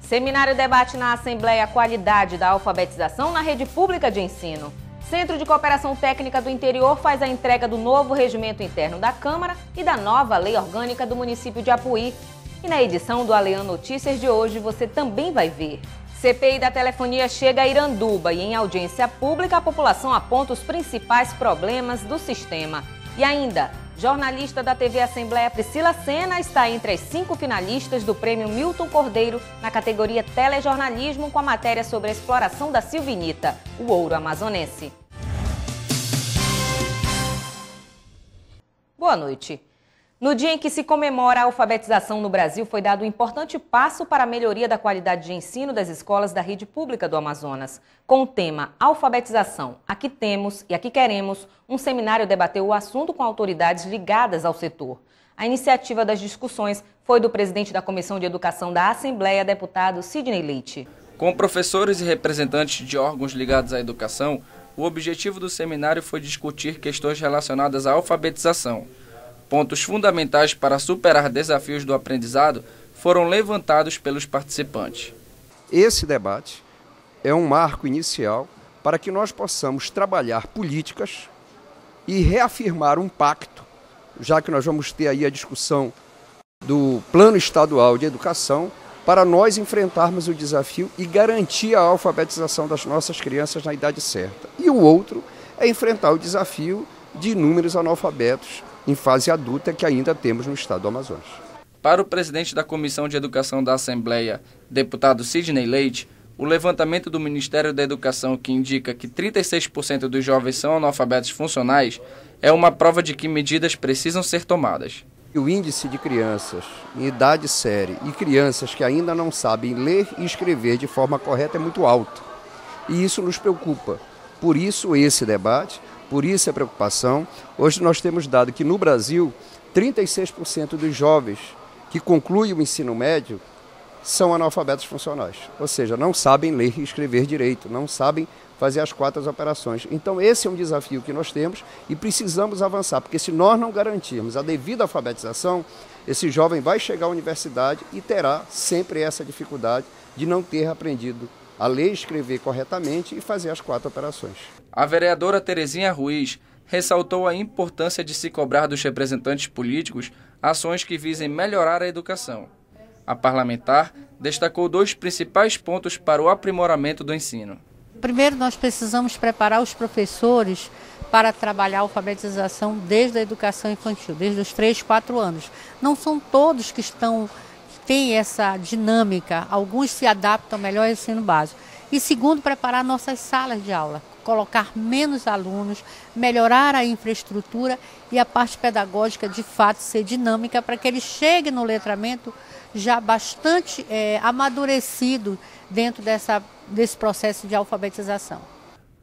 Seminário debate na Assembleia a qualidade da alfabetização na rede pública de ensino. Centro de Cooperação Técnica do Interior faz a entrega do novo regimento interno da Câmara e da nova lei orgânica do município de Apuí. E na edição do Alean Notícias de hoje você também vai ver. CPI da telefonia chega a Iranduba e em audiência pública a população aponta os principais problemas do sistema. E ainda, jornalista da TV Assembleia Priscila Sena está entre as 5 finalistas do Prêmio Milton Cordeiro na categoria Telejornalismo com a matéria sobre a exploração da silvinita, o ouro amazonense. Boa noite. No dia em que se comemora a alfabetização no Brasil, foi dado um importante passo para a melhoria da qualidade de ensino das escolas da rede pública do Amazonas. Com o tema Alfabetização, aqui temos e aqui queremos, um seminário debateu o assunto com autoridades ligadas ao setor. A iniciativa das discussões foi do presidente da Comissão de Educação da Assembleia, deputado Sidney Leite. Com professores e representantes de órgãos ligados à educação, o objetivo do seminário foi discutir questões relacionadas à alfabetização. Pontos fundamentais para superar desafios do aprendizado foram levantados pelos participantes. Esse debate é um marco inicial para que nós possamos trabalhar políticas e reafirmar um pacto, já que nós vamos ter aí a discussão do Plano Estadual de Educação, para nós enfrentarmos o desafio e garantir a alfabetização das nossas crianças na idade certa. E o outro é enfrentar o desafio de inúmeros analfabetos em fase adulta que ainda temos no estado do Amazonas. Para o presidente da Comissão de Educação da Assembleia, deputado Sidney Leite, o levantamento do Ministério da Educação, que indica que 36% dos jovens são analfabetos funcionais, é uma prova de que medidas precisam ser tomadas. O índice de crianças em idade séria e crianças que ainda não sabem ler e escrever de forma correta é muito alto. E isso nos preocupa. Por isso esse debate. Por isso a preocupação. Hoje nós temos dado que no Brasil, 36% dos jovens que concluem o ensino médio são analfabetos funcionais. Ou seja, não sabem ler e escrever direito, não sabem fazer as 4 operações. Então esse é um desafio que nós temos e precisamos avançar, porque se nós não garantirmos a devida alfabetização, esse jovem vai chegar à universidade e terá sempre essa dificuldade de não ter aprendido a ler e escrever corretamente e fazer as 4 operações. A vereadora Terezinha Ruiz ressaltou a importância de se cobrar dos representantes políticos ações que visem melhorar a educação. A parlamentar destacou 2 principais pontos para o aprimoramento do ensino. Primeiro, nós precisamos preparar os professores para trabalhar a alfabetização desde a educação infantil, desde os 3, 4 anos. Não são todos que têm essa dinâmica, alguns se adaptam melhor ao ensino básico. E segundo, preparar nossas salas de aula, colocar menos alunos, melhorar a infraestrutura e a parte pedagógica de fato ser dinâmica para que ele chegue no letramento já bastante amadurecido dentro desse processo de alfabetização.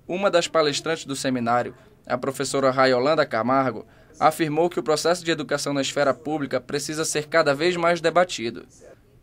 Uma das palestrantes do seminário, a professora Raiolanda Camargo, afirmou que o processo de educação na esfera pública precisa ser cada vez mais debatido.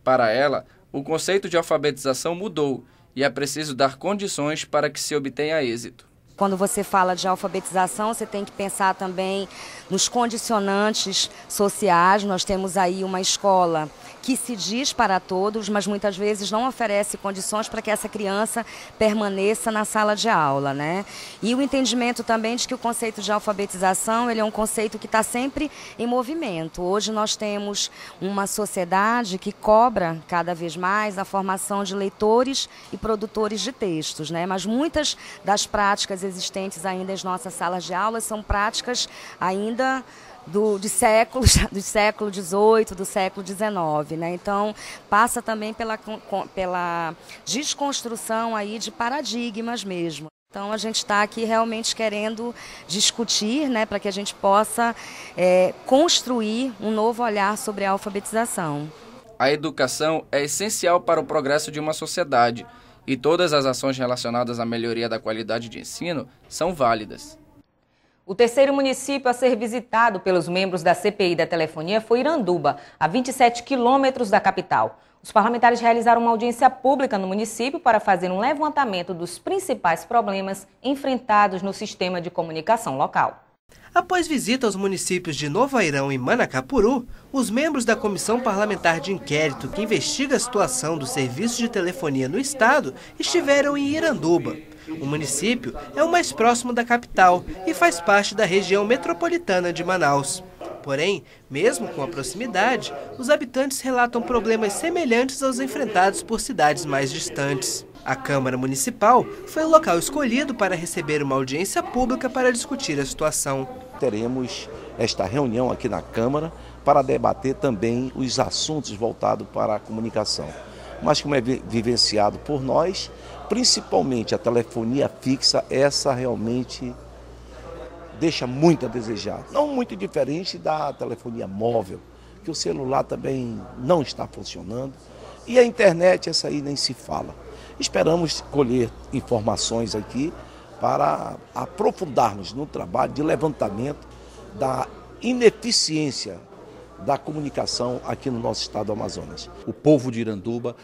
Para ela, o conceito de alfabetização mudou e é preciso dar condições para que se obtenha êxito. Quando você fala de alfabetização, você tem que pensar também nos condicionantes sociais. Nós temos aí uma escola que se diz para todos, mas muitas vezes não oferece condições para que essa criança permaneça na sala de aula, né? E o entendimento também de que o conceito de alfabetização ele é um conceito que está sempre em movimento. Hoje nós temos uma sociedade que cobra cada vez mais a formação de leitores e produtores de textos, né? Mas muitas das práticas existentes ainda nas nossas salas de aula são práticas ainda do século XVIII, do século XIX, né? Então passa também pela desconstrução aí de paradigmas mesmo. Então a gente está aqui realmente querendo discutir, né, para que a gente possa construir um novo olhar sobre a alfabetização. A educação é essencial para o progresso de uma sociedade e todas as ações relacionadas à melhoria da qualidade de ensino são válidas. O terceiro município a ser visitado pelos membros da CPI da telefonia foi Iranduba, a 27 quilômetros da capital. Os parlamentares realizaram uma audiência pública no município para fazer um levantamento dos principais problemas enfrentados no sistema de comunicação local. Após visita aos municípios de Novo Airão e Manacapuru, os membros da Comissão Parlamentar de Inquérito que investiga a situação do serviço de telefonia no estado estiveram em Iranduba. O município é o mais próximo da capital e faz parte da região metropolitana de Manaus. Porém, mesmo com a proximidade, os habitantes relatam problemas semelhantes aos enfrentados por cidades mais distantes. A Câmara Municipal foi o local escolhido para receber uma audiência pública para discutir a situação. Teremos esta reunião aqui na Câmara para debater também os assuntos voltados para a comunicação. Mas como é vivenciado por nós, principalmente a telefonia fixa, essa realmente deixa muito a desejar. Não muito diferente da telefonia móvel, que o celular também não está funcionando. E a internet, essa aí nem se fala. Esperamos colher informações aqui para aprofundarmos no trabalho de levantamento da ineficiência da comunicação aqui no nosso estado do Amazonas. O povo de Iranduba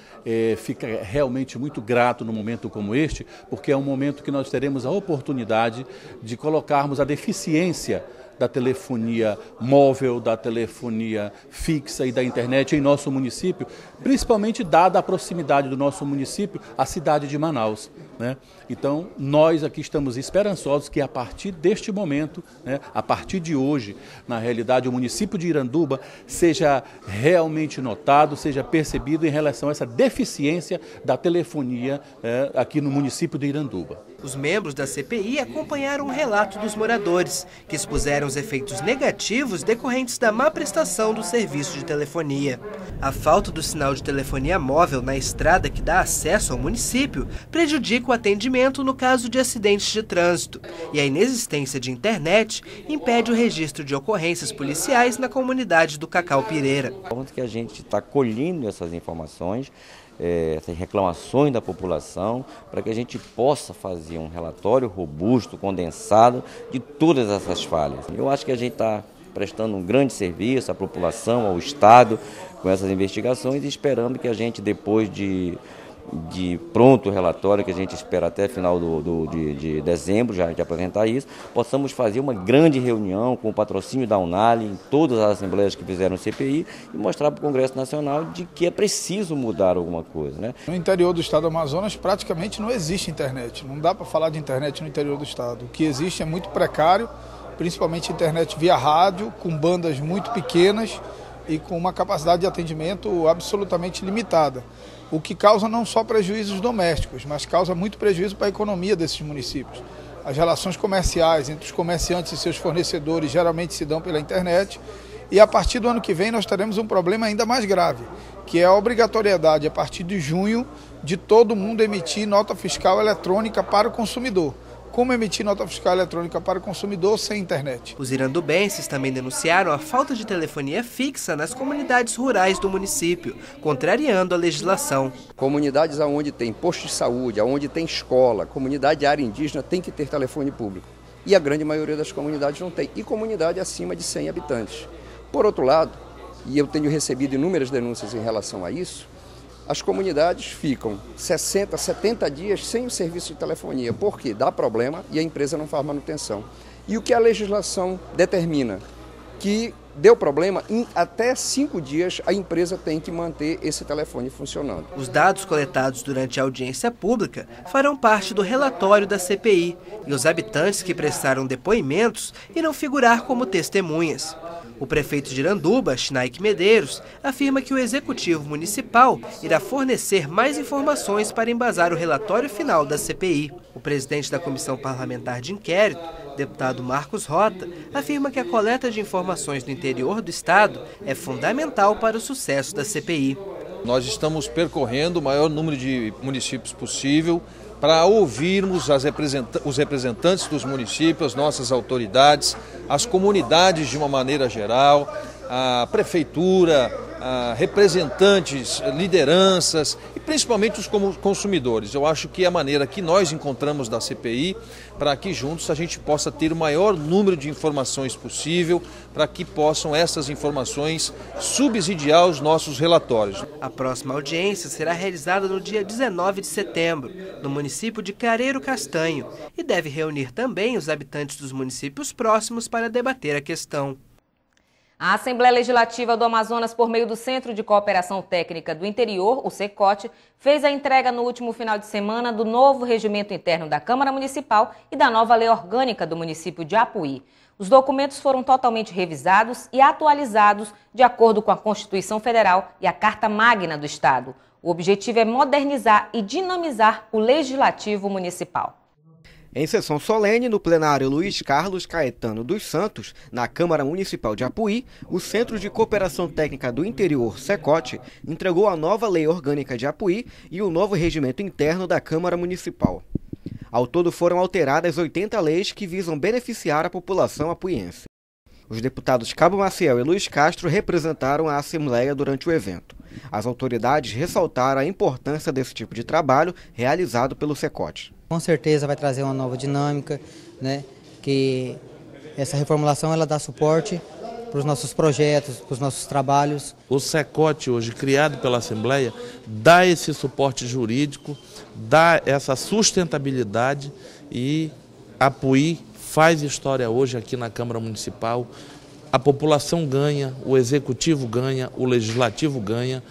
fica realmente muito grato num momento como este, porque é um momento que nós teremos a oportunidade de colocarmos a deficiência da telefonia móvel, da telefonia fixa e da internet em nosso município, principalmente dada a proximidade do nosso município à cidade de Manaus, né? Então, nós aqui estamos esperançosos que a partir deste momento, né, a partir de hoje, na realidade, o município de Iranduba seja realmente notado, seja percebido em relação a essa deficiência da telefonia aqui no município de Iranduba. Os membros da CPI acompanharam o relato dos moradores, que expuseram os efeitos negativos decorrentes da má prestação do serviço de telefonia. A falta do sinal de telefonia móvel na estrada que dá acesso ao município prejudica o atendimento no caso de acidentes de trânsito, e a inexistência de internet impede o registro de ocorrências policiais na comunidade do Cacau Pireira. Onde que a gente está colhendo essas informações, essas reclamações da população, para que a gente possa fazer um relatório robusto, condensado de todas essas falhas. Eu acho que a gente está prestando um grande serviço à população, ao Estado, com essas investigações, e esperando que a gente, depois de pronto o relatório, que a gente espera até final de dezembro, já de apresentar isso, possamos fazer uma grande reunião com o patrocínio da Unali, em todas as assembleias que fizeram o CPI, e mostrar para o Congresso Nacional de que é preciso mudar alguma coisa, né? No interior do estado do Amazonas praticamente não existe internet, não dá para falar de internet no interior do estado. O que existe é muito precário, principalmente internet via rádio, com bandas muito pequenas e com uma capacidade de atendimento absolutamente limitada. O que causa não só prejuízos domésticos, mas causa muito prejuízo para a economia desses municípios. As relações comerciais entre os comerciantes e seus fornecedores geralmente se dão pela internet, e a partir do ano que vem nós teremos um problema ainda mais grave, que é a obrigatoriedade, a partir de junho, de todo mundo emitir nota fiscal eletrônica para o consumidor. Como emitir nota fiscal eletrônica para o consumidor sem internet? Os irandubenses também denunciaram a falta de telefonia fixa nas comunidades rurais do município, contrariando a legislação. Comunidades onde tem posto de saúde, onde tem escola, comunidade de área indígena tem que ter telefone público. E a grande maioria das comunidades não tem. E comunidade acima de 100 habitantes. Por outro lado, e eu tenho recebido inúmeras denúncias em relação a isso, as comunidades ficam 60, 70 dias sem o serviço de telefonia, porque dá problema e a empresa não faz manutenção. E o que a legislação determina? Que deu problema, em até 5 dias a empresa tem que manter esse telefone funcionando. Os dados coletados durante a audiência pública farão parte do relatório da CPI, e os habitantes que prestaram depoimentos irão figurar como testemunhas. O prefeito de Iranduba, Schnaik Medeiros, afirma que o Executivo Municipal irá fornecer mais informações para embasar o relatório final da CPI. O presidente da Comissão Parlamentar de Inquérito, deputado Marcos Rota, afirma que a coleta de informações do interior do estado é fundamental para o sucesso da CPI. Nós estamos percorrendo o maior número de municípios possível para ouvirmos os representantes dos municípios, as nossas autoridades, as comunidades de uma maneira geral, a prefeitura, representantes, lideranças e principalmente os consumidores. Eu acho que é a maneira que nós encontramos da CPI para que juntos a gente possa ter o maior número de informações possível para que possam essas informações subsidiar os nossos relatórios. A próxima audiência será realizada no dia 19 de setembro, no município de Careiro Castanho, e deve reunir também os habitantes dos municípios próximos para debater a questão. A Assembleia Legislativa do Amazonas, por meio do Centro de Cooperação Técnica do Interior, o CECOT, fez a entrega no último final de semana do novo regimento interno da Câmara Municipal e da nova lei orgânica do município de Apuí. Os documentos foram totalmente revisados e atualizados de acordo com a Constituição Federal e a Carta Magna do Estado. O objetivo é modernizar e dinamizar o Legislativo Municipal. Em sessão solene no plenário Luiz Carlos Caetano dos Santos, na Câmara Municipal de Apuí, o Centro de Cooperação Técnica do Interior, CECOT, entregou a nova Lei Orgânica de Apuí e o novo regimento interno da Câmara Municipal. Ao todo foram alteradas 80 leis que visam beneficiar a população apuiense. Os deputados Cabo Maciel e Luiz Castro representaram a Assembleia durante o evento. As autoridades ressaltaram a importância desse tipo de trabalho realizado pelo CECOT. Com certeza vai trazer uma nova dinâmica, né? Que essa reformulação ela dá suporte para os nossos projetos, para os nossos trabalhos. O CECOT hoje, criado pela Assembleia, dá esse suporte jurídico, dá essa sustentabilidade e Apuí faz história hoje aqui na Câmara Municipal. A população ganha, o Executivo ganha, o Legislativo ganha.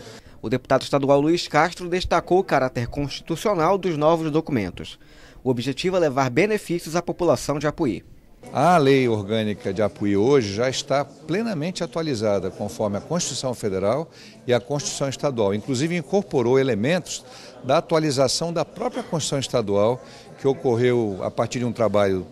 O deputado estadual Luiz Castro destacou o caráter constitucional dos novos documentos. O objetivo é levar benefícios à população de Apuí. A lei orgânica de Apuí hoje já está plenamente atualizada conforme a Constituição Federal e a Constituição Estadual. Inclusive incorporou elementos da atualização da própria Constituição Estadual, que ocorreu a partir de um trabalho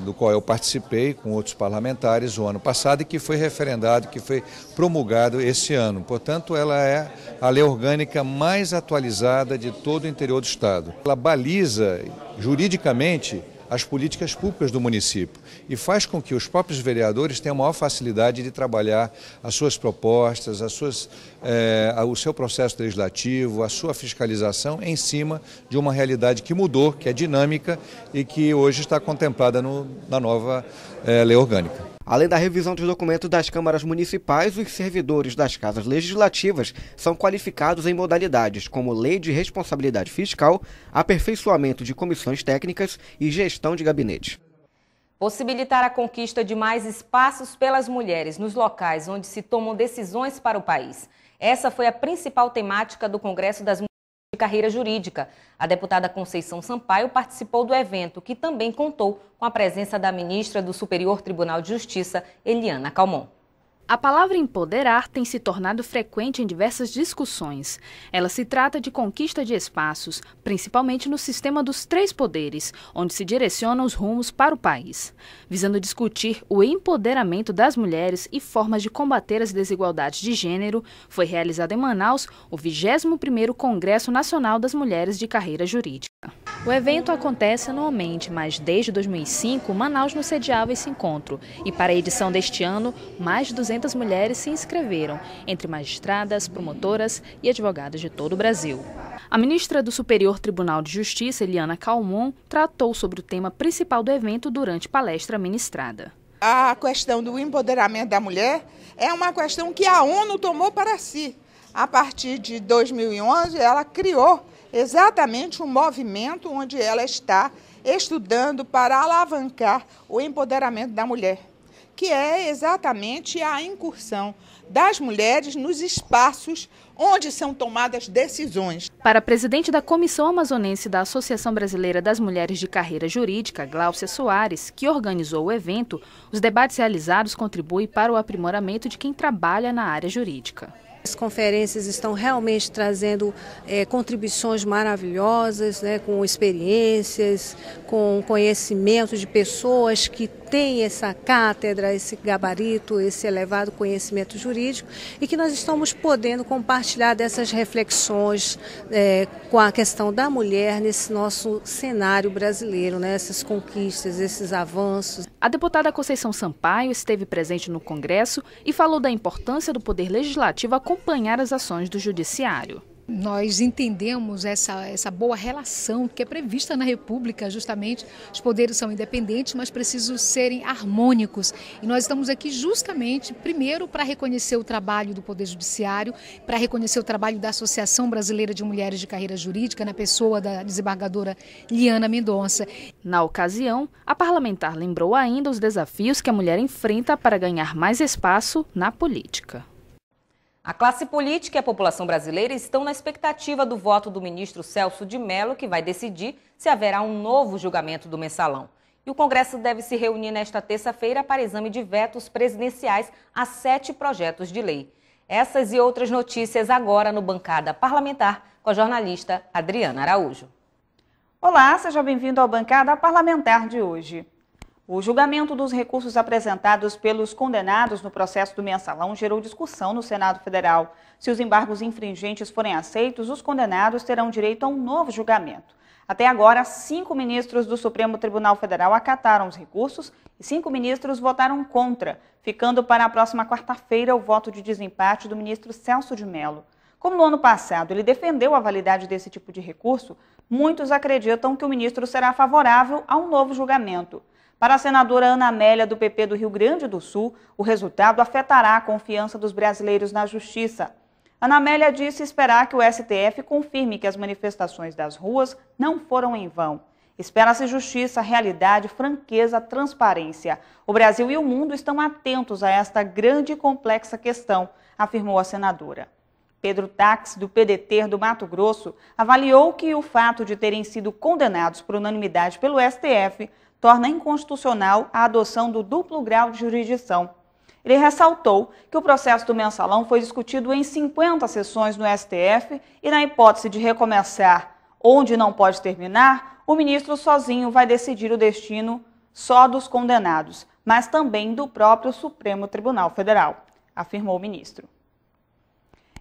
do qual eu participei com outros parlamentares o ano passado e que foi referendado, que foi promulgado esse ano. Portanto, ela é a lei orgânica mais atualizada de todo o interior do Estado. Ela baliza juridicamente as políticas públicas do município e faz com que os próprios vereadores tenham maior facilidade de trabalhar as suas propostas, o seu processo legislativo, a sua fiscalização em cima de uma realidade que mudou, que é dinâmica e que hoje está contemplada na nova lei orgânica. Além da revisão dos documentos das câmaras municipais, os servidores das casas legislativas são qualificados em modalidades como lei de responsabilidade fiscal, aperfeiçoamento de comissões técnicas e gestão de gabinete. Possibilitar a conquista de mais espaços pelas mulheres nos locais onde se tomam decisões para o país. Essa foi a principal temática do Congresso das Mulheres de Carreira Jurídica. A deputada Conceição Sampaio participou do evento, que também contou com a presença da ministra do Superior Tribunal de Justiça, Eliana Calmon. A palavra empoderar tem se tornado frequente em diversas discussões. Ela se trata de conquista de espaços, principalmente no sistema dos três poderes, onde se direcionam os rumos para o país. Visando discutir o empoderamento das mulheres e formas de combater as desigualdades de gênero, foi realizado em Manaus o 21º Congresso Nacional das Mulheres de Carreira Jurídica. O evento acontece anualmente, mas desde 2005 Manaus não sediava esse encontro. E para a edição deste ano, mais de 200 mulheres se inscreveram, entre magistradas, promotoras e advogadas de todo o Brasil. A ministra do Superior Tribunal de Justiça, Eliana Calmon, tratou sobre o tema principal do evento durante palestra ministrada. A questão do empoderamento da mulher é uma questão que a ONU tomou para si. A partir de 2011, ela criou exatamente um movimento onde ela está estudando para alavancar o empoderamento da mulher, que é exatamente a incursão das mulheres nos espaços onde são tomadas decisões. Para a presidente da Comissão Amazonense da Associação Brasileira das Mulheres de Carreira Jurídica, Gláucia Soares, que organizou o evento, os debates realizados contribuem para o aprimoramento de quem trabalha na área jurídica. As conferências estão realmente trazendo contribuições maravilhosas, né, com experiências, com conhecimento de pessoas que têm essa cátedra, esse gabarito, esse elevado conhecimento jurídico e que nós estamos podendo compartilhar dessas reflexões com a questão da mulher nesse nosso cenário brasileiro, né, essas conquistas, esses avanços. A deputada Conceição Sampaio esteve presente no Congresso e falou da importância do Poder Legislativo acompanhar as ações do Judiciário. Nós entendemos essa boa relação que é prevista na República, justamente. Os poderes são independentes, mas precisam serem harmônicos. E nós estamos aqui justamente, primeiro, para reconhecer o trabalho do Poder Judiciário, para reconhecer o trabalho da Associação Brasileira de Mulheres de Carreira Jurídica, na pessoa da desembargadora Liana Mendonça. Na ocasião, a parlamentar lembrou ainda os desafios que a mulher enfrenta para ganhar mais espaço na política. A classe política e a população brasileira estão na expectativa do voto do ministro Celso de Mello, que vai decidir se haverá um novo julgamento do mensalão. E o Congresso deve se reunir nesta terça-feira para exame de vetos presidenciais a 7 projetos de lei. Essas e outras notícias agora no Bancada Parlamentar com a jornalista Adriana Araújo. Olá, seja bem-vindo ao Bancada Parlamentar de hoje. O julgamento dos recursos apresentados pelos condenados no processo do mensalão gerou discussão no Senado Federal. Se os embargos infringentes forem aceitos, os condenados terão direito a um novo julgamento. Até agora, 5 ministros do Supremo Tribunal Federal acataram os recursos e 5 ministros votaram contra, ficando para a próxima quarta-feira o voto de desempate do ministro Celso de Mello. Como no ano passado ele defendeu a validade desse tipo de recurso, muitos acreditam que o ministro será favorável a um novo julgamento. Para a senadora Ana Amélia, do PP do Rio Grande do Sul, o resultado afetará a confiança dos brasileiros na justiça. Ana Amélia disse esperar que o STF confirme que as manifestações das ruas não foram em vão. Espera-se justiça, realidade, franqueza, transparência. O Brasil e o mundo estão atentos a esta grande e complexa questão, afirmou a senadora. Pedro Tax, do PDT do Mato Grosso, avaliou que o fato de terem sido condenados por unanimidade pelo STF torna inconstitucional a adoção do duplo grau de jurisdição. Ele ressaltou que o processo do mensalão foi discutido em 50 sessões no STF e, na hipótese de recomeçar onde não pode terminar, o ministro sozinho vai decidir o destino só dos condenados, mas também do próprio Supremo Tribunal Federal, afirmou o ministro.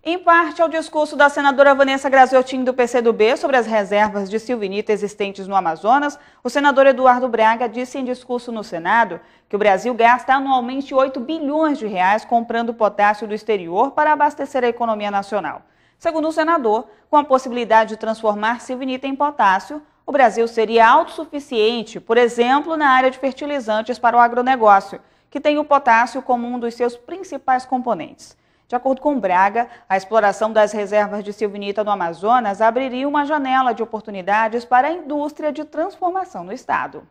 Em parte ao discurso da senadora Vanessa Graziotin, do PCdoB, sobre as reservas de silvinita existentes no Amazonas, o senador Eduardo Braga disse em discurso no Senado que o Brasil gasta anualmente 8 bilhões de reais comprando potássio do exterior para abastecer a economia nacional. Segundo o senador, com a possibilidade de transformar silvinita em potássio, o Brasil seria autossuficiente, por exemplo, na área de fertilizantes para o agronegócio, que tem o potássio como um dos seus principais componentes. De acordo com Braga, a exploração das reservas de silvinita no Amazonas abriria uma janela de oportunidades para a indústria de transformação no estado.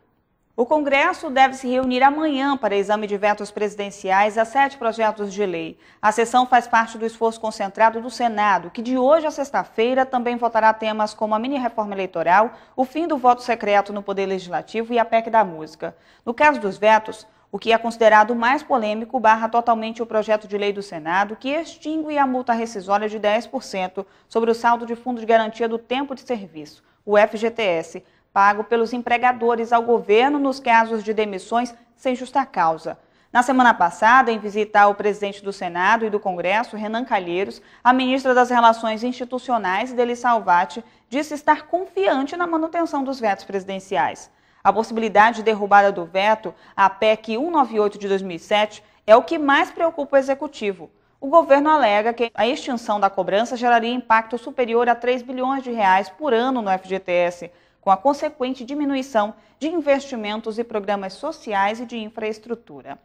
O Congresso deve se reunir amanhã para exame de vetos presidenciais a 7 projetos de lei. A sessão faz parte do esforço concentrado do Senado, que de hoje a sexta-feira também votará temas como a mini-reforma eleitoral, o fim do voto secreto no Poder Legislativo e a PEC da música. No caso dos vetos, o que é considerado mais polêmico barra totalmente o projeto de lei do Senado, que extingue a multa rescisória de 10% sobre o saldo de fundo de garantia do tempo de serviço, o FGTS, pago pelos empregadores ao governo nos casos de demissões sem justa causa. Na semana passada, em visita ao presidente do Senado e do Congresso, Renan Calheiros, a ministra das Relações Institucionais, Deli Salvati, disse estar confiante na manutenção dos vetos presidenciais. A possibilidade de derrubada do veto à PEC 198 de 2007 é o que mais preocupa o Executivo. O governo alega que a extinção da cobrança geraria impacto superior a 3 bilhões de reais por ano no FGTS, com a consequente diminuição de investimentos e programas sociais e de infraestrutura.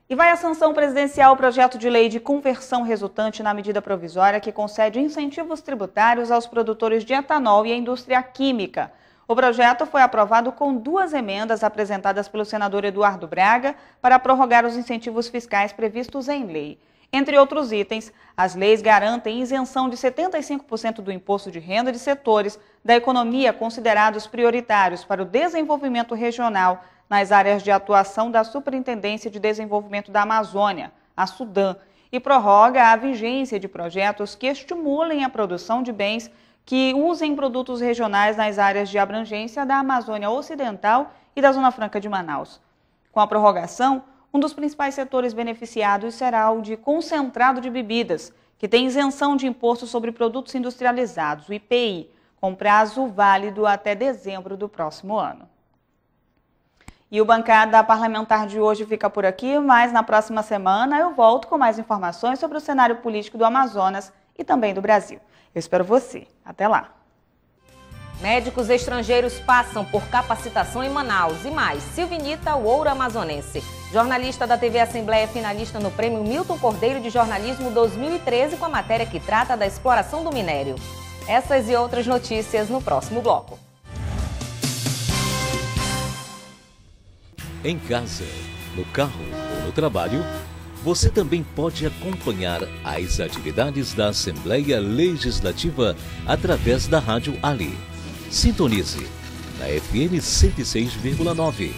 E vai à sanção presidencial o projeto de lei de conversão resultante na medida provisória que concede incentivos tributários aos produtores de etanol e à indústria química. O projeto foi aprovado com 2 emendas apresentadas pelo senador Eduardo Braga para prorrogar os incentivos fiscais previstos em lei. Entre outros itens, as leis garantem isenção de 75% do imposto de renda de setores da economia considerados prioritários para o desenvolvimento regional nas áreas de atuação da Superintendência de Desenvolvimento da Amazônia, a SUDAM, e prorroga a vigência de projetos que estimulem a produção de bens que usem produtos regionais nas áreas de abrangência da Amazônia Ocidental e da Zona Franca de Manaus. Com a prorrogação, um dos principais setores beneficiados será o de concentrado de bebidas, que tem isenção de imposto sobre produtos industrializados, o IPI, com prazo válido até dezembro do próximo ano. E o Bancada Parlamentar de hoje fica por aqui, mas na próxima semana eu volto com mais informações sobre o cenário político do Amazonas e também do Brasil. Eu espero você. Até lá! Médicos estrangeiros passam por capacitação em Manaus e mais. Silvinita, o ouro amazonense. Jornalista da TV Assembleia, finalista no Prêmio Milton Cordeiro de Jornalismo 2013 com a matéria que trata da exploração do minério. Essas e outras notícias no próximo bloco. Em casa, no carro ou no trabalho, você também pode acompanhar as atividades da Assembleia Legislativa através da Rádio Ali. Sintonize na FM 106,9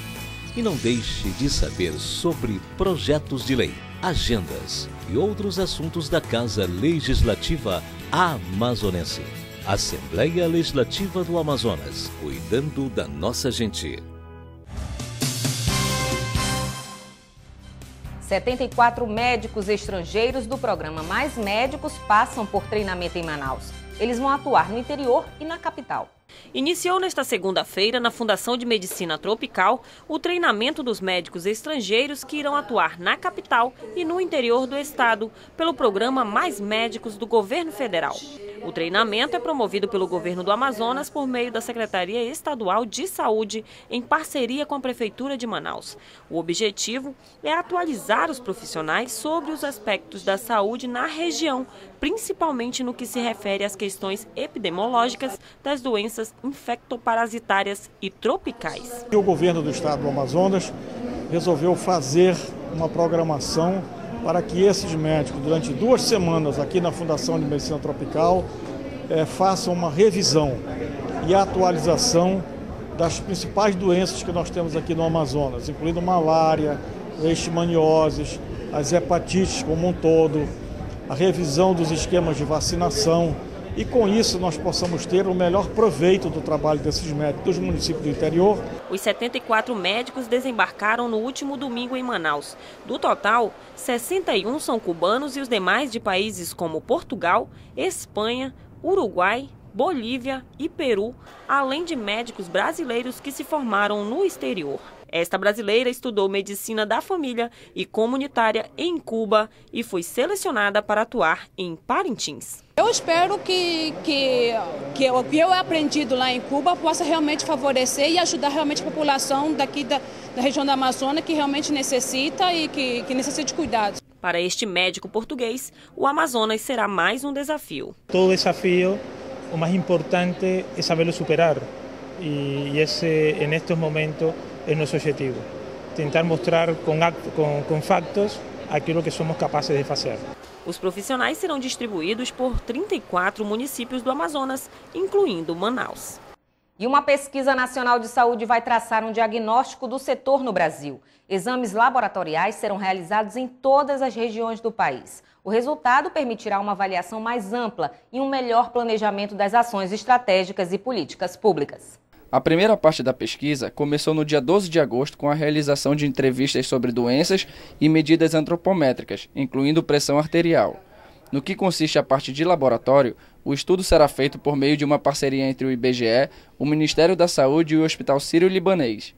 e não deixe de saber sobre projetos de lei, agendas e outros assuntos da Casa Legislativa Amazonense. Assembleia Legislativa do Amazonas, cuidando da nossa gente. 74 médicos estrangeiros do programa Mais Médicos passam por treinamento em Manaus. Eles vão atuar no interior e na capital. Iniciou nesta segunda-feira, na Fundação de Medicina Tropical, o treinamento dos médicos estrangeiros que irão atuar na capital e no interior do estado, pelo programa Mais Médicos do Governo Federal. O treinamento é promovido pelo Governo do Amazonas por meio da Secretaria Estadual de Saúde, em parceria com a Prefeitura de Manaus. O objetivo é atualizar os profissionais sobre os aspectos da saúde na região, principalmente no que se refere às questões epidemiológicas das doenças infectoparasitárias e tropicais. O governo do estado do Amazonas resolveu fazer uma programação para que esses médicos, durante 2 semanas aqui na Fundação de Medicina Tropical, façam uma revisão e atualização das principais doenças que nós temos aqui no Amazonas, incluindo malária, leishmanioses, as hepatites como um todo, a revisão dos esquemas de vacinação, e com isso nós possamos ter o melhor proveito do trabalho desses médicos dos municípios do interior. Os 74 médicos desembarcaram no último domingo em Manaus. Do total, 61 são cubanos e os demais de países como Portugal, Espanha, Uruguai, Bolívia e Peru, além de médicos brasileiros que se formaram no exterior. Esta brasileira estudou medicina da família e comunitária em Cuba e foi selecionada para atuar em Parintins. Eu espero que o que eu aprendi lá em Cuba possa realmente favorecer e ajudar realmente a população daqui da região da Amazônia que realmente necessita e que necessita de cuidados. Para este médico português, o Amazonas será mais um desafio. Todo desafio, o mais importante é saberlo superar e esse, en estos momentos, é nosso objetivo. Tentar mostrar com factos aquilo que somos capazes de fazer. Os profissionais serão distribuídos por 34 municípios do Amazonas, incluindo Manaus. E uma pesquisa nacional de saúde vai traçar um diagnóstico do setor no Brasil. Exames laboratoriais serão realizados em todas as regiões do país. O resultado permitirá uma avaliação mais ampla e um melhor planejamento das ações estratégicas e políticas públicas. A primeira parte da pesquisa começou no dia 12 de agosto com a realização de entrevistas sobre doenças e medidas antropométricas, incluindo pressão arterial. No que consiste a parte de laboratório, o estudo será feito por meio de uma parceria entre o IBGE, o Ministério da Saúde e o Hospital Sírio-Libanês.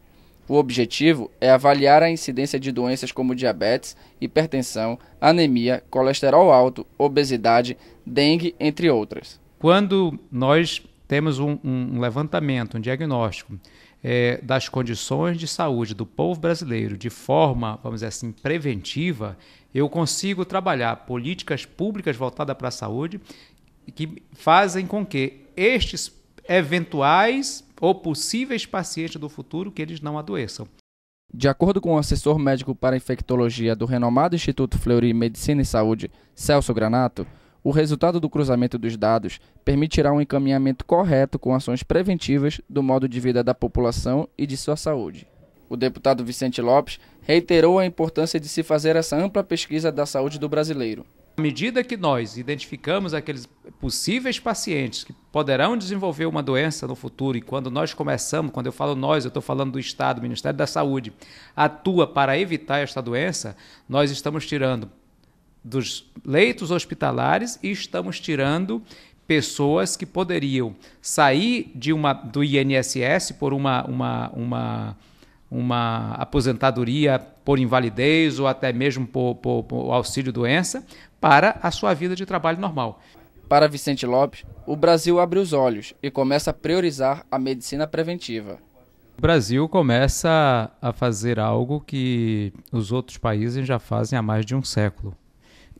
O objetivo é avaliar a incidência de doenças como diabetes, hipertensão, anemia, colesterol alto, obesidade, dengue, entre outras. Quando nós temos um levantamento, um diagnóstico das condições de saúde do povo brasileiro de forma, vamos dizer assim, preventiva, eu consigo trabalhar políticas públicas voltadas para a saúde que fazem com que estes eventuais ou possíveis pacientes do futuro que eles não adoeçam. De acordo com o assessor médico para infectologia do renomado Instituto Fleury Medicina e Saúde, Celso Granato, o resultado do cruzamento dos dados permitirá um encaminhamento correto com ações preventivas do modo de vida da população e de sua saúde. O deputado Vicente Lopes reiterou a importância de se fazer essa ampla pesquisa da saúde do brasileiro. À medida que nós identificamos aqueles possíveis pacientes que poderão desenvolver uma doença no futuro, e quando nós começamos, quando eu falo nós, eu estou falando do Estado, o Ministério da Saúde, atua para evitar esta doença, nós estamos tirando dos leitos hospitalares e estamos tirando pessoas que poderiam sair do INSS por uma aposentadoria por invalidez ou até mesmo por auxílio-doença para a sua vida de trabalho normal. Para Vicente Lopes, o Brasil abre os olhos e começa a priorizar a medicina preventiva. O Brasil começa a fazer algo que os outros países já fazem há mais de um século,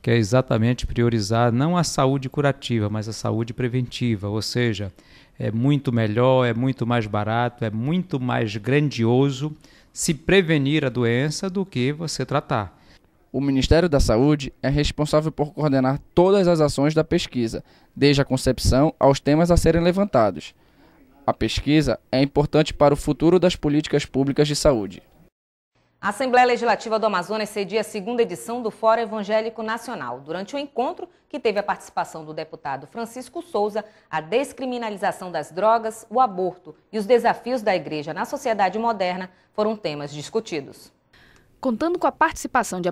que é exatamente priorizar não a saúde curativa, mas a saúde preventiva, ou seja, é muito melhor, é muito mais barato, é muito mais grandioso se prevenir a doença do que você tratar. O Ministério da Saúde é responsável por coordenar todas as ações da pesquisa, desde a concepção aos temas a serem levantados. A pesquisa é importante para o futuro das políticas públicas de saúde. A Assembleia Legislativa do Amazonas cedia a segunda edição do Fórum Evangélico Nacional. Durante o encontro, que teve a participação do deputado Francisco Souza, a descriminalização das drogas, o aborto e os desafios da igreja na sociedade moderna foram temas discutidos. Contando com a participação de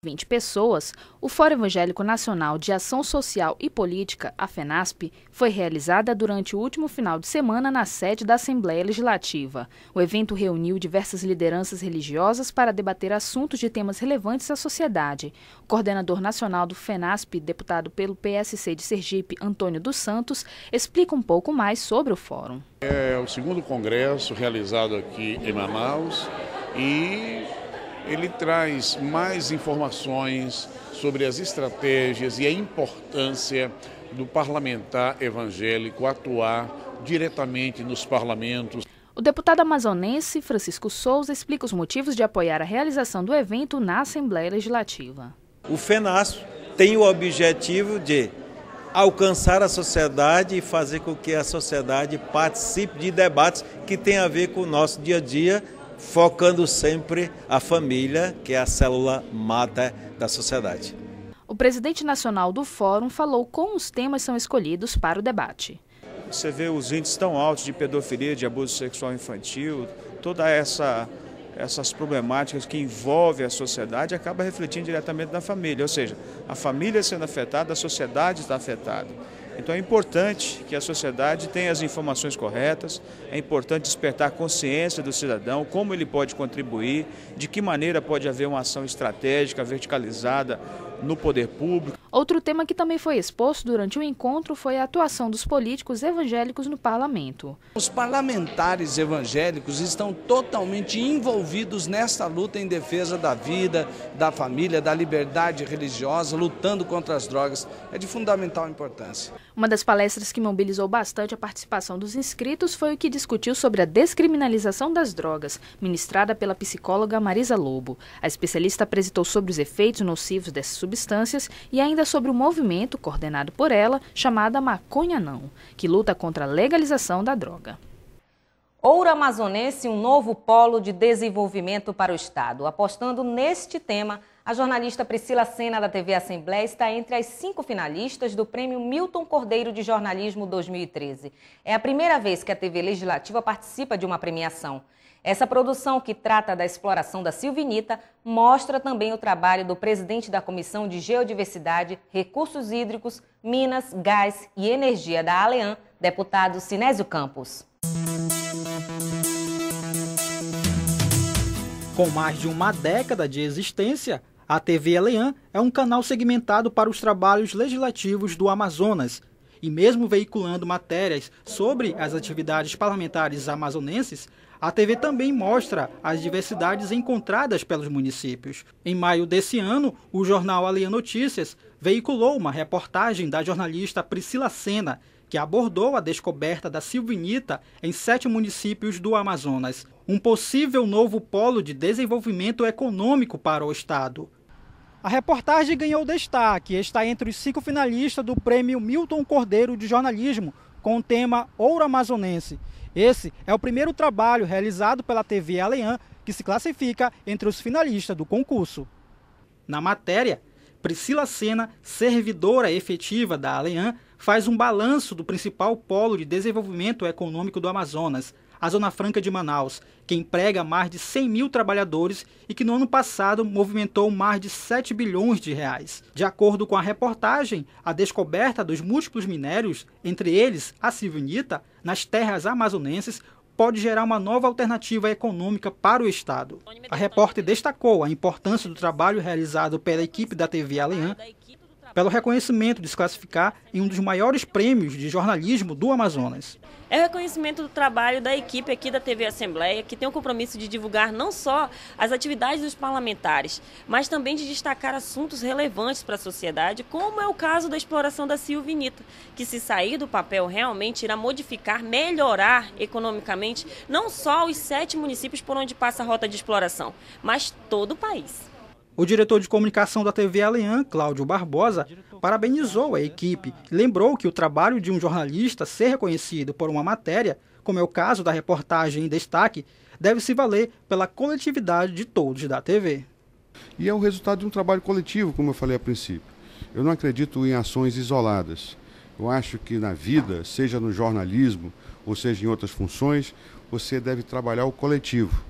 20 pessoas, o Fórum Evangélico Nacional de Ação Social e Política, a FENASP, foi realizada durante o último final de semana na sede da Assembleia Legislativa. O evento reuniu diversas lideranças religiosas para debater assuntos de temas relevantes à sociedade. O coordenador nacional do FENASP, deputado pelo PSC de Sergipe, Antônio dos Santos, explica um pouco mais sobre o fórum. É o segundo congresso realizado aqui em Manaus e ele traz mais informações sobre as estratégias e a importância do parlamentar evangélico atuar diretamente nos parlamentos. O deputado amazonense Francisco Souza explica os motivos de apoiar a realização do evento na Assembleia Legislativa. O FENASP tem o objetivo de alcançar a sociedade e fazer com que a sociedade participe de debates que têm a ver com o nosso dia a dia, focando sempre a família, que é a célula máter da sociedade. O presidente nacional do Fórum falou como os temas são escolhidos para o debate. Você vê os índices tão altos de pedofilia, de abuso sexual infantil, toda essas problemáticas que envolvem a sociedade acaba refletindo diretamente na família, ou seja, a família sendo afetada, a sociedade está afetada. Então é importante que a sociedade tenha as informações corretas, é importante despertar a consciência do cidadão, como ele pode contribuir, de que maneira pode haver uma ação estratégica, verticalizada no poder público. Outro tema que também foi exposto durante o encontro foi a atuação dos políticos evangélicos no parlamento. Os parlamentares evangélicos estão totalmente envolvidos nesta luta em defesa da vida, da família, da liberdade religiosa, lutando contra as drogas. É de fundamental importância. Uma das palestras que mobilizou bastante a participação dos inscritos foi o que discutiu sobre a descriminalização das drogas, ministrada pela psicóloga Marisa Lobo. A especialista apresentou sobre os efeitos nocivos dessas substâncias e ainda sobre o movimento, coordenado por ela, chamado Maconha Não, que luta contra a legalização da droga. Ouro Amazonense, um novo polo de desenvolvimento para o Estado. Apostando neste tema, a jornalista Priscila Sena, da TV Assembleia, está entre as 5 finalistas do Prêmio Milton Cordeiro de Jornalismo 2013. É a primeira vez que a TV Legislativa participa de uma premiação. Essa produção, que trata da exploração da silvinita, mostra também o trabalho do presidente da Comissão de Geodiversidade, Recursos Hídricos, Minas, Gás e Energia da ALEAN, deputado Sinésio Campos. Com mais de uma década de existência, a TV ALEAN é um canal segmentado para os trabalhos legislativos do Amazonas. E mesmo veiculando matérias sobre as atividades parlamentares amazonenses, a TV também mostra as diversidades encontradas pelos municípios. Em maio desse ano, o jornal ALEAN Notícias veiculou uma reportagem da jornalista Priscila Sena, que abordou a descoberta da silvinita em 7 municípios do Amazonas, um possível novo polo de desenvolvimento econômico para o Estado. A reportagem ganhou destaque e está entre os 5 finalistas do Prêmio Milton Cordeiro de Jornalismo, com o tema Ouro Amazonense, Esse é o primeiro trabalho realizado pela TV Alean que se classifica entre os finalistas do concurso. Na matéria, Priscila Sena, servidora efetiva da Alean, faz um balanço do principal polo de desenvolvimento econômico do Amazonas, a Zona Franca de Manaus, que emprega mais de 100 mil trabalhadores e que no ano passado movimentou mais de 7 bilhões de reais. De acordo com a reportagem, a descoberta dos múltiplos minérios, entre eles a silvinita, nas terras amazonenses, pode gerar uma nova alternativa econômica para o Estado. A repórter destacou a importância do trabalho realizado pela equipe da TV Alean, pelo reconhecimento de se classificar em um dos maiores prêmios de jornalismo do Amazonas. É o reconhecimento do trabalho da equipe aqui da TV Assembleia, que tem o compromisso de divulgar não só as atividades dos parlamentares, mas também de destacar assuntos relevantes para a sociedade, como é o caso da exploração da silvinita, que se sair do papel realmente irá modificar, melhorar economicamente, não só os 7 municípios por onde passa a rota de exploração, mas todo o país. O diretor de comunicação da TV Alean, Cláudio Barbosa, parabenizou a equipe e lembrou que o trabalho de um jornalista ser reconhecido por uma matéria, como é o caso da reportagem em destaque, deve se valer pela coletividade de todos da TV. E é o resultado de um trabalho coletivo, como eu falei a princípio. Eu não acredito em ações isoladas. Eu acho que na vida, seja no jornalismo ou seja em outras funções, você deve trabalhar o coletivo.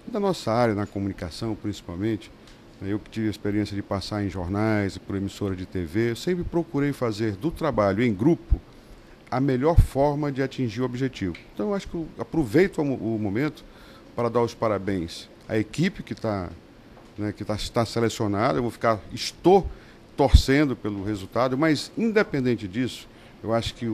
Da nossa área, na comunicação principalmente, eu que tive a experiência de passar em jornais e por emissora de TV, eu sempre procurei fazer do trabalho em grupo a melhor forma de atingir o objetivo. Então eu acho que eu aproveito o momento para dar os parabéns à equipe que está selecionada. Estou torcendo pelo resultado, mas independente disso, eu acho que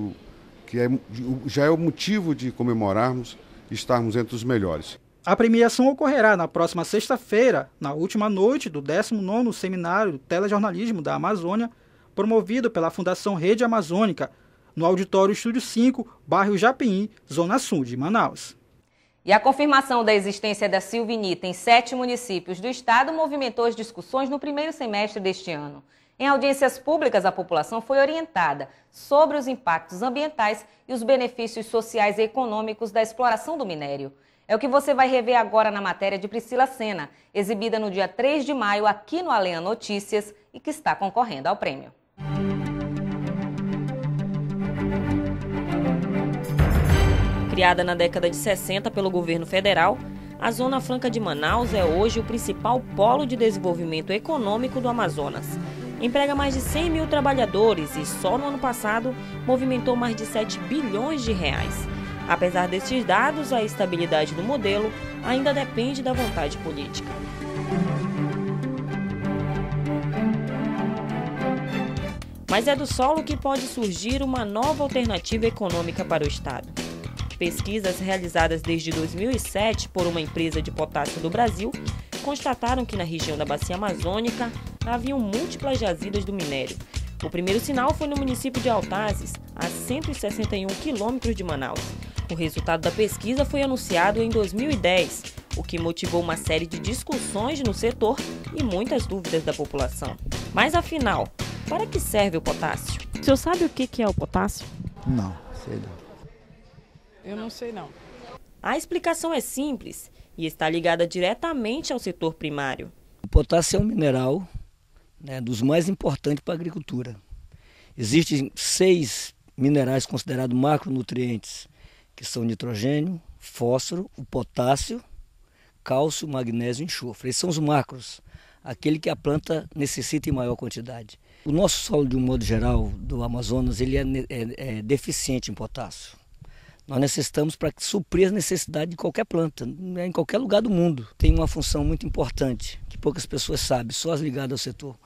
já é o motivo de comemorarmos e estarmos entre os melhores. A premiação ocorrerá na próxima sexta-feira, na última noite do 19º Seminário Telejornalismo da Amazônia, promovido pela Fundação Rede Amazônica, no Auditório Estúdio 5, bairro Japim, Zona Sul de Manaus. E a confirmação da existência da silvinita em 7 municípios do estado movimentou as discussões no primeiro semestre deste ano. Em audiências públicas, a população foi orientada sobre os impactos ambientais e os benefícios sociais e econômicos da exploração do minério. É o que você vai rever agora na matéria de Priscila Sena, exibida no dia 3 de maio aqui no Alean Notícias e que está concorrendo ao prêmio. Criada na década de 60 pelo governo federal, a Zona Franca de Manaus é hoje o principal polo de desenvolvimento econômico do Amazonas. Emprega mais de 100 mil trabalhadores e só no ano passado movimentou mais de 7 bilhões de reais. Apesar destes dados, a estabilidade do modelo ainda depende da vontade política. Mas é do solo que pode surgir uma nova alternativa econômica para o estado. Pesquisas realizadas desde 2007 por uma empresa de potássio do Brasil constataram que na região da Bacia Amazônica haviam múltiplas jazidas do minério. O primeiro sinal foi no município de Altazes, a 161 quilômetros de Manaus. O resultado da pesquisa foi anunciado em 2010, o que motivou uma série de discussões no setor e muitas dúvidas da população. Mas afinal, para que serve o potássio? O senhor sabe o que é o potássio? Não, sei não. Eu não sei não. A explicação é simples e está ligada diretamente ao setor primário. O potássio é um mineral, dos mais importantes para a agricultura. Existem 6 minerais considerados macronutrientes, que são nitrogênio, fósforo, o potássio, cálcio, magnésio e enxofre. Esses são os macros, aquele que a planta necessita em maior quantidade. O nosso solo, de um modo geral, do Amazonas, ele é deficiente em potássio. Nós necessitamos para suprir as necessidades de qualquer planta, em qualquer lugar do mundo. Tem uma função muito importante, que poucas pessoas sabem, só as ligadas ao setor.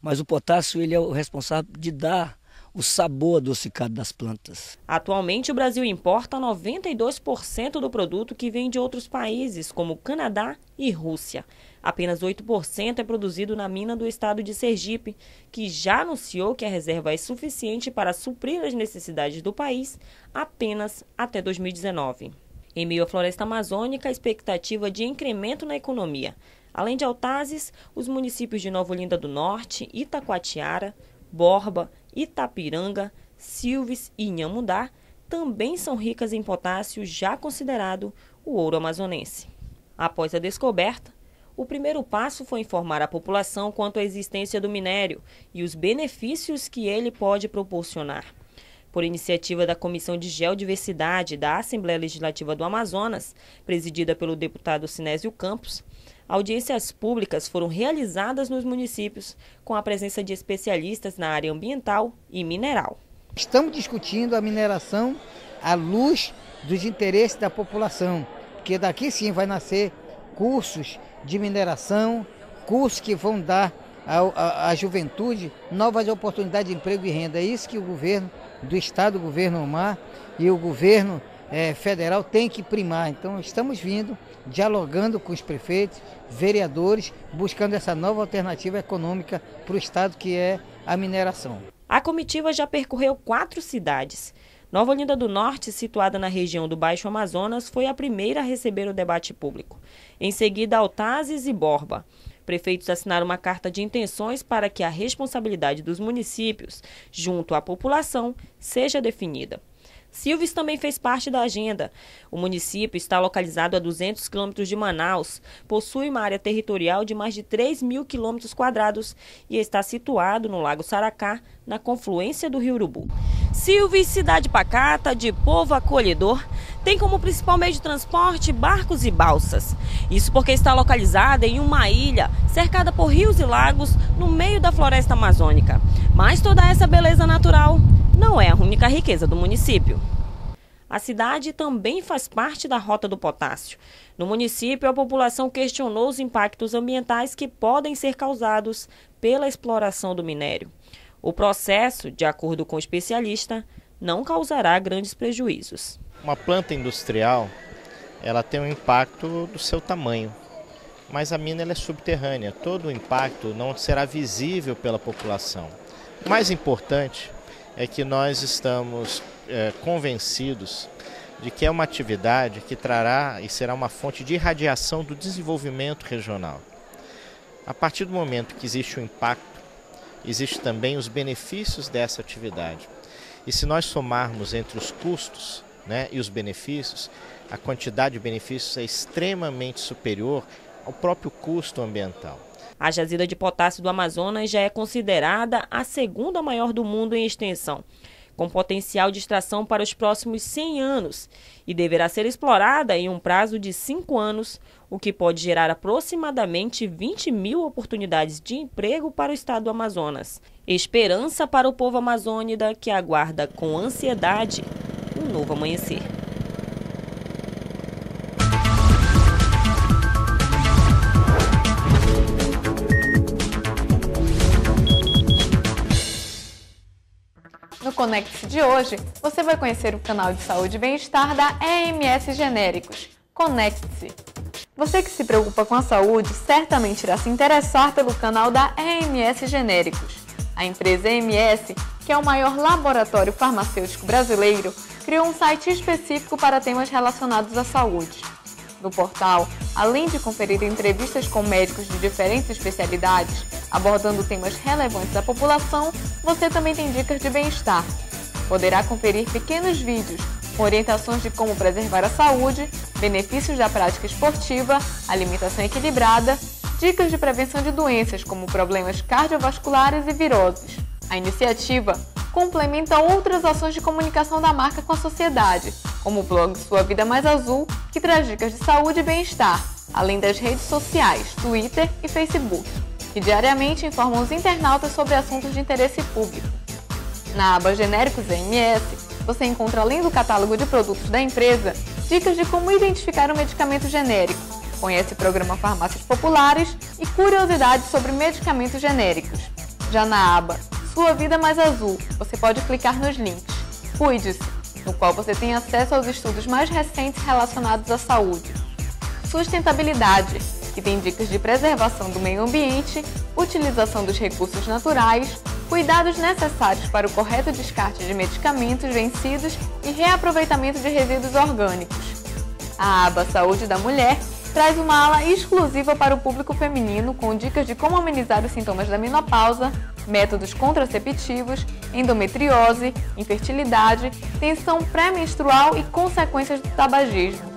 Mas o potássio ele é o responsável de dar o sabor adocicado das plantas. Atualmente, o Brasil importa 92% do produto que vem de outros países, como Canadá e Rússia. Apenas 8% é produzido na mina do estado de Sergipe, que já anunciou que a reserva é suficiente para suprir as necessidades do país apenas até 2019. Em meio à floresta amazônica, a expectativa de incremento na economia. Além de Altazes, os municípios de Nova Olinda do Norte, Itacoatiara, Borba, Itapiranga, Silves e Inhamudá também são ricas em potássio, já considerado o ouro amazonense. Após a descoberta, o primeiro passo foi informar a população quanto à existência do minério e os benefícios que ele pode proporcionar. Por iniciativa da Comissão de Geodiversidade da Assembleia Legislativa do Amazonas, presidida pelo deputado Sinésio Campos, audiências públicas foram realizadas nos municípios, com a presença de especialistas na área ambiental e mineral. Estamos discutindo a mineração à luz dos interesses da população, porque daqui sim vai nascer cursos de mineração, cursos que vão dar à juventude novas oportunidades de emprego e renda. É isso que o governo do Estado, o governo Omar e o governo federal tem que primar. Então estamos vindo, dialogando com os prefeitos, vereadores, buscando essa nova alternativa econômica para o Estado, que é a mineração. A comitiva já percorreu 4 cidades. Nova Olinda do Norte, situada na região do Baixo Amazonas, foi a primeira a receber o debate público. Em seguida, Altazes e Borba. Prefeitos assinaram uma carta de intenções para que a responsabilidade dos municípios, junto à população, seja definida. Silves também fez parte da agenda. O município está localizado a 200 quilômetros de Manaus, possui uma área territorial de mais de 3.000 quilômetros quadrados e está situado no Lago Saracá, na confluência do Rio Urubu. Silves, cidade pacata, de povo acolhedor, tem como principal meio de transporte barcos e balsas. Isso porque está localizada em uma ilha cercada por rios e lagos no meio da floresta amazônica. Mas toda essa beleza natural não é a única riqueza do município. A cidade também faz parte da Rota do Potássio. No município, a população questionou os impactos ambientais que podem ser causados pela exploração do minério. O processo, de acordo com o especialista, não causará grandes prejuízos. Uma planta industrial, ela tem um impacto do seu tamanho, mas a mina ela é subterrânea. Todo o impacto não será visível pela população. O mais importante é que nós estamos convencidos de que é uma atividade que trará e será uma fonte de irradiação do desenvolvimento regional. A partir do momento que existe o impacto, existem também os benefícios dessa atividade. E se nós somarmos entre os custos, e os benefícios, a quantidade de benefícios é extremamente superior ao próprio custo ambiental. A jazida de potássio do Amazonas já é considerada a segunda maior do mundo em extensão, com potencial de extração para os próximos 100 anos e deverá ser explorada em um prazo de 5 anos, o que pode gerar aproximadamente 20.000 oportunidades de emprego para o estado do Amazonas. Esperança para o povo amazônida que aguarda com ansiedade um novo amanhecer. No Conecte-se de hoje, você vai conhecer o canal de saúde e bem-estar da EMS Genéricos. Conecte-se! Você que se preocupa com a saúde certamente irá se interessar pelo canal da EMS Genéricos. A empresa EMS, que é o maior laboratório farmacêutico brasileiro, criou um site específico para temas relacionados à saúde. No portal, além de conferir entrevistas com médicos de diferentes especialidades, abordando temas relevantes à população, você também tem dicas de bem-estar. Poderá conferir pequenos vídeos com orientações de como preservar a saúde, benefícios da prática esportiva, alimentação equilibrada, dicas de prevenção de doenças como problemas cardiovasculares e viroses. A iniciativa complementa outras ações de comunicação da marca com a sociedade, como o blog Sua Vida Mais Azul, que traz dicas de saúde e bem-estar, além das redes sociais, Twitter e Facebook, que diariamente informam os internautas sobre assuntos de interesse público. Na aba Genéricos EMS, você encontra, além do catálogo de produtos da empresa, dicas de como identificar um medicamento genérico, conhece o programa Farmácias Populares e curiosidades sobre medicamentos genéricos. Já na aba Sua Vida Mais Azul, você pode clicar nos links Cuide-se, no qual você tem acesso aos estudos mais recentes relacionados à saúde. Sustentabilidade, que tem dicas de preservação do meio ambiente, utilização dos recursos naturais, cuidados necessários para o correto descarte de medicamentos vencidos e reaproveitamento de resíduos orgânicos. A aba Saúde da Mulher traz uma ala exclusiva para o público feminino com dicas de como amenizar os sintomas da menopausa, métodos contraceptivos, endometriose, infertilidade, tensão pré-menstrual e consequências do tabagismo.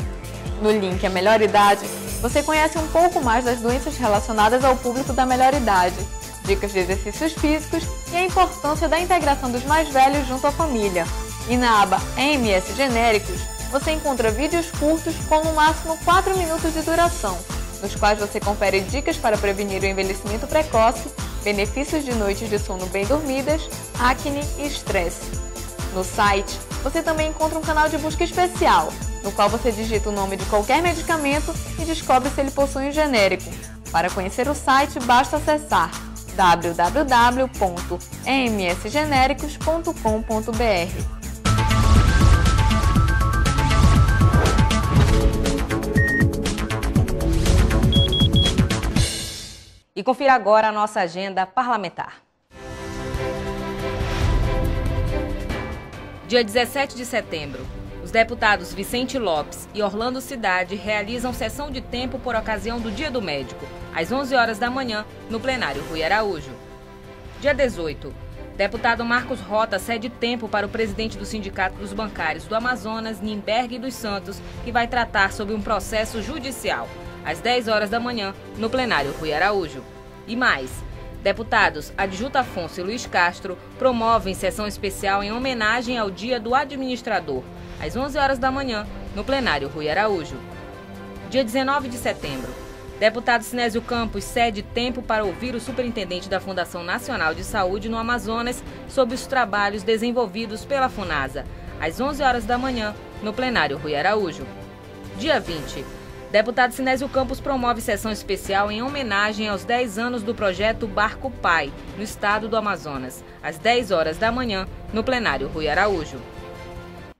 No link A Melhor Idade, você conhece um pouco mais das doenças relacionadas ao público da melhor idade, dicas de exercícios físicos e a importância da integração dos mais velhos junto à família. E na aba EMS Genéricos, você encontra vídeos curtos com no máximo 4 minutos de duração, nos quais você confere dicas para prevenir o envelhecimento precoce, benefícios de noites de sono bem dormidas, acne e estresse. No site, você também encontra um canal de busca especial, no qual você digita o nome de qualquer medicamento e descobre se ele possui um genérico. Para conhecer o site, basta acessar www.emsgenericos.com.br. E confira agora a nossa agenda parlamentar. Dia 17 de setembro, os deputados Vicente Lopes e Orlando Cidade realizam sessão de tempo por ocasião do Dia do Médico, às 11 horas da manhã, no plenário Rui Araújo. Dia 18, deputado Marcos Rota cede tempo para o presidente do Sindicato dos Bancários do Amazonas, Nimberg dos Santos, que vai tratar sobre um processo judicial, às 10 horas da manhã, no plenário Rui Araújo. E mais, deputados Adjuta Afonso e Luiz Castro promovem sessão especial em homenagem ao Dia do Administrador, às 11 horas da manhã, no plenário Rui Araújo. Dia 19 de setembro, deputado Sinésio Campos cede tempo para ouvir o superintendente da Fundação Nacional de Saúde no Amazonas sobre os trabalhos desenvolvidos pela FUNASA, às 11 horas da manhã, no plenário Rui Araújo. Dia 20, deputado Sinésio Campos promove sessão especial em homenagem aos 10 anos do projeto Barco Pai, no estado do Amazonas, às 10 horas da manhã, no plenário Rui Araújo.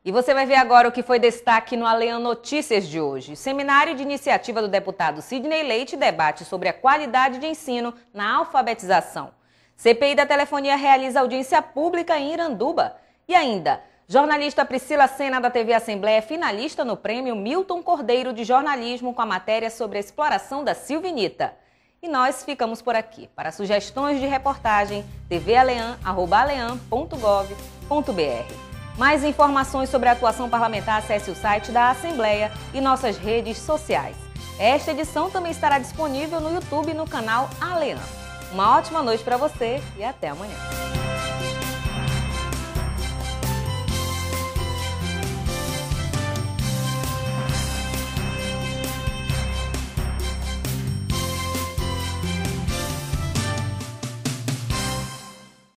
E você vai ver agora o que foi destaque no Alean Notícias de hoje. Seminário de iniciativa do deputado Sidney Leite debate sobre a qualidade de ensino na alfabetização. CPI da Telefonia realiza audiência pública em Iranduba. E ainda, jornalista Priscila Sena da TV Assembleia é finalista no prêmio Milton Cordeiro de Jornalismo com a matéria sobre a exploração da silvinita. E nós ficamos por aqui. Para sugestões de reportagem, tvalean@alean.gov.br. Mais informações sobre a atuação parlamentar, acesse o site da Assembleia e nossas redes sociais. Esta edição também estará disponível no YouTube no canal Alean. Uma ótima noite para você e até amanhã.